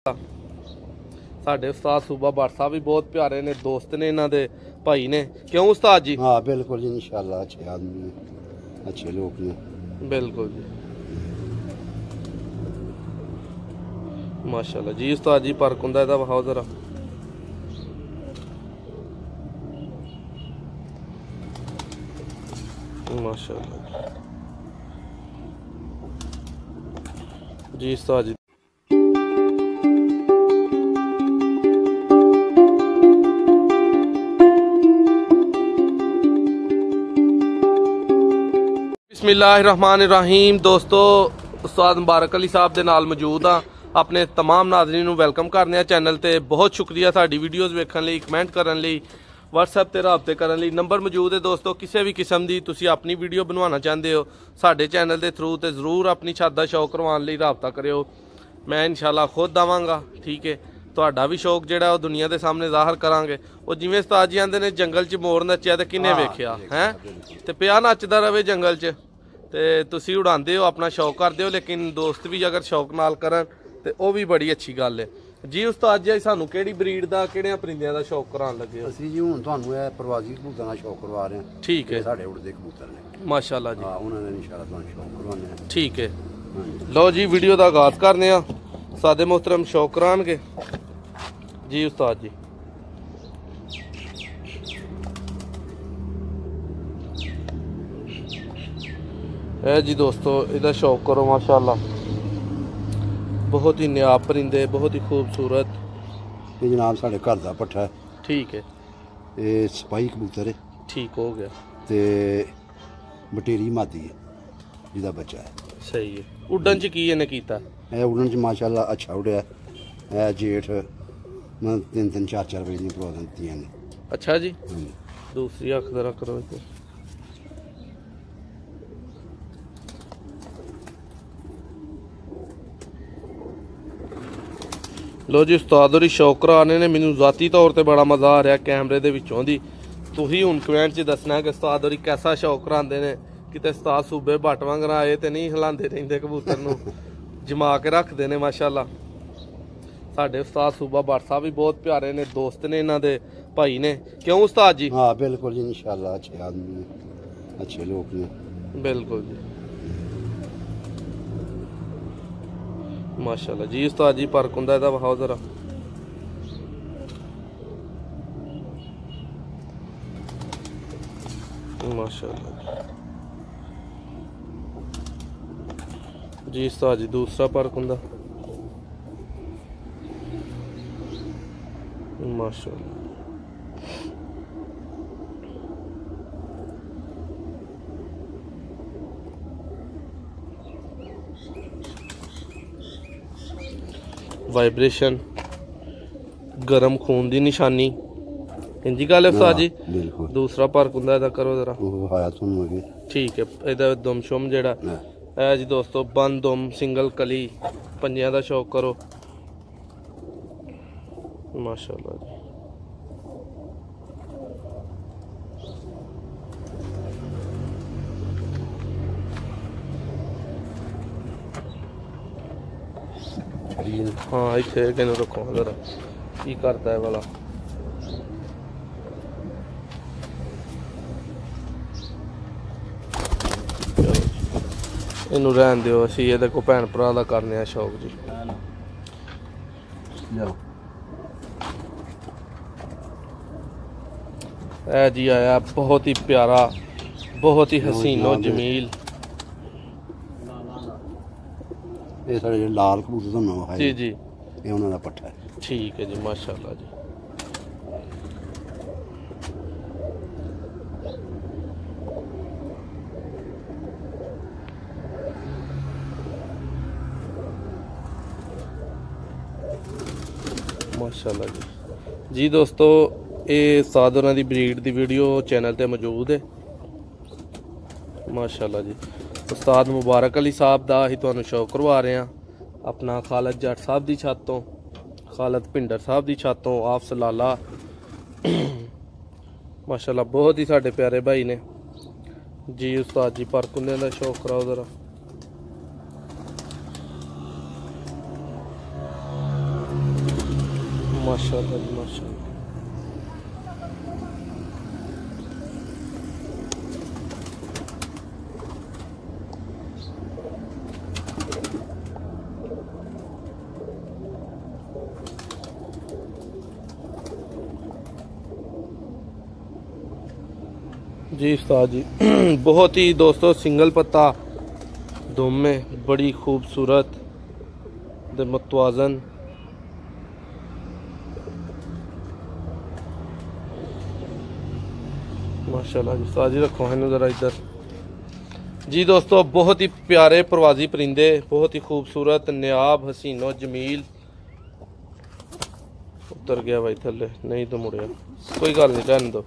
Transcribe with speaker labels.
Speaker 1: साडे उस्ताद सूबा भट्ट साहब भी बहुत प्यारे ने, दोस्त ने, इन्हां दे भाई ने। क्यों उस्ताद जी?
Speaker 2: हाँ बिल्कुल जी, इंशाल्लाह अच्छे आदमी ने, अच्छे लोग ने।
Speaker 1: बिल्कुल जी, माशाल्लाह जी। उस्ताद जी पर कुंदा इहदा विखाओ जरा। माशाल्लाह जी उस्ताद जी। बिस्मिल्लाहिर्रहमानिर्रहीम। दोस्तों उस्ताद मुबारक अली साहब दे नाल मौजूद हाँ। अपने तमाम नाज़रीन नूं वेलकम करने आ चैनल ते। बहुत शुक्रिया साडी वीडियोज़ वेखण लई, कमेंट करन लई, व्हाट्सएप ते राबते करन लई। नंबर मौजूद है दोस्तों, किसी भी किस्म की तुसीं अपनी वीडियो बनवाना चाहते हो साडे चैनल के थ्रू तो ज़रूर अपनी छत दा शौक करवाउण लई राबता करियो। मैं इंशाल्लाह खुद आवांगा, ठीक है। तुहाडा भी शौक जिहड़ा दुनिया के सामने ज़ाहिर करांगे। वो जिवें उस्ताद जी आंदे ने जंगल च मोर नच्चिया तो किन्ने वेखिया है, तो पिया नच्चदा रहे जंगल च, ते तुसीं उड़ांदे हो, अपना शौक करदे हो। लेकिन दोस्त भी अगर शौक नाल करन ते ओह भी बड़ी अच्छी गल है जी। उस्ताद जी सानू किहड़ी ब्रीड दा, किहड़ियां परिंदियां दा शौक कराउण लगे हो?
Speaker 2: ਅਸੀਂ ਜੀ ਹੁਣ ਤੁਹਾਨੂੰ ਇਹ ਪ੍ਰਵਾਸੀ ਕਬੂਤਰਾਂ ਦਾ ਸ਼ੌਕ ਕਰਵਾ ਰਹੇ ਹਾਂ।
Speaker 1: ठीक है,
Speaker 2: ਸਾਡੇ ਉੜਦੇ ਕਬੂਤਰ ਨੇ।
Speaker 1: माशाल्लाह जी।
Speaker 2: ਹਾਂ ਉਹਨਾਂ ਨੇ ਇਨਸ਼ਾਅੱਲਾ ਤੁਹਾਨੂੰ ਸ਼ੌਕ ਕਰਵਾਉਣੇ ਆ।
Speaker 1: ठीक है, लो जी वीडियो का आगाज करने सादे मोहतरम शौक करानगे जी। उस्ताद जी है जी दोस्तों, इहदा शौक करो माशाल्लाह। बहुत ही नायाब परिंदे, बहुत ही खूबसूरत।
Speaker 2: ਇਹ ਜਨਾਬ ਸਾਡੇ ਘਰ ਦਾ ਪੱਠਾ ਹੈ।
Speaker 1: ठीक है,
Speaker 2: ਇਹ ਸਪਾਈ ਕਬੂਤਰ ਹੈ
Speaker 1: ठीक हो गया,
Speaker 2: ਤੇ ਬਟੇਰੀ ਮਾਦੀ ਹੈ ਜਿਹਦਾ ਬੱਚਾ ਹੈ।
Speaker 1: सही है। उड़न च की इन्हें कीता?
Speaker 2: ਇਹ ਉੜਨ ਚ ਮਾਸ਼ਾਅੱਲਾ ਅੱਛਾ ਉੜਿਆ। ਇਹ ਜੇਠ ਮੈਂ 3-3 4-4 ਵਜੇ ਦੀਆਂ ਪ੍ਰੋਗਰਾਮ ਦਿੱਤੀਆਂ ਨੇ।
Speaker 1: अच्छा जी।
Speaker 2: ਹਾਂਜੀ।
Speaker 1: दूसरी अख जरा करो इधर। लो जी उस्ताद होरी शौक कराने ने मैनू ज़ाती तौर पर बड़ा मज़ा आ रहा कैमरे दे विचों दी। तुसीं हुण कमेंट च दसना कि उस्ताद होरी कैसा शौक करांदे ने। किते उस्ताद सूबे भट्ट वांगर आए ते नहीं हिलांदे रहिंदे कबूतर नूं, जमा के रखदे ने माशाल्लाह। साडे उस्ताद सूबा भट्ट साहब भी बहुत प्यारे ने, दोस्त ने, इन्हां दे भाई ने। क्यों उस्ताद जी?
Speaker 2: हाँ बिल्कुल जी, इंशाल्लाह अच्छे आदमी ने, अच्छे लोग ने।
Speaker 1: बिल्कुल जी, माशाल्लाह जी। उस्ताद जी पर कुंदा इहदा विखाओ जरा। माशाल्लाह जी। उस्ताद जी दूसरा पर कुंदा माशाल्लाह। वाइब्रेशन, गर्म खून की निशानी, इंजी गल है उस्ताद जी।
Speaker 2: बिल्कुल।
Speaker 1: दूसरा पर कुंदा इहदा करो जरा।
Speaker 2: ਉਹ ਆਇਆ ਤੁਹਾਨੂੰ ਅਗੇ।
Speaker 1: ठीक है, इहदा दुमशुम जेड़ा है जी दोस्तों, बंद दुम सिंगल कली पंजियां दा शौक करो माशाल्लाह जी। हाँ इतने किन रखो जरा, की करता है वाला। इनू रहन दियो, असीं इहदे को भैन भरा दा करने आ शौक जी। ऐ जी आया बहुत ही प्यारा, बहुत ही हसीनो जमील।
Speaker 2: ਇਹ ਸਾਡੇ ਜਿਹੜੇ ਲਾਲ ਕਬੂਤਰ ਤੁਹਾਨੂੰ ਹੈ
Speaker 1: जी जी,
Speaker 2: ਇਹ ਉਹਨਾਂ ਦਾ ਪੱਠਾ ਹੈ।
Speaker 1: ठीक है जी माशाल्लाह जी। माशाल्लाह जी। जी दोस्तों ये उस्ताद होरां दी ब्रीड दी वीडियो चैनल ते मौजूद है माशाल्लाह जी। उस्ताद मुबारक अली साहब दा ही तुहानूं शौक करवा रहे हैं। अपना खालद जट साहब दी छत तो, खालद भिंडर साहब दी छत तो, आप सलाला माशाल्लाह बहुत ही साढ़े प्यारे भाई ने जी। उस्ताद जी पर कुंदे दा शौक कराओ जरा। माशाल्लाह जी माशाल्लाह। जी उस्ताद जी बहुत ही दोस्तों सिंगल पत्ता दुम में बड़ी खूबसूरत दे मतवाजन माशाल्लाह जी। उस्ताद जी रखो है ज़रा इधर। जी दोस्तों बहुत ही प्यारे प्रवाजी परिंदे, बहुत ही खूबसूरत नियाब हसीनो जमील। उतर गया भाई थले, नहीं तो मुड़िया, कोई गल नहीं, रहने दो।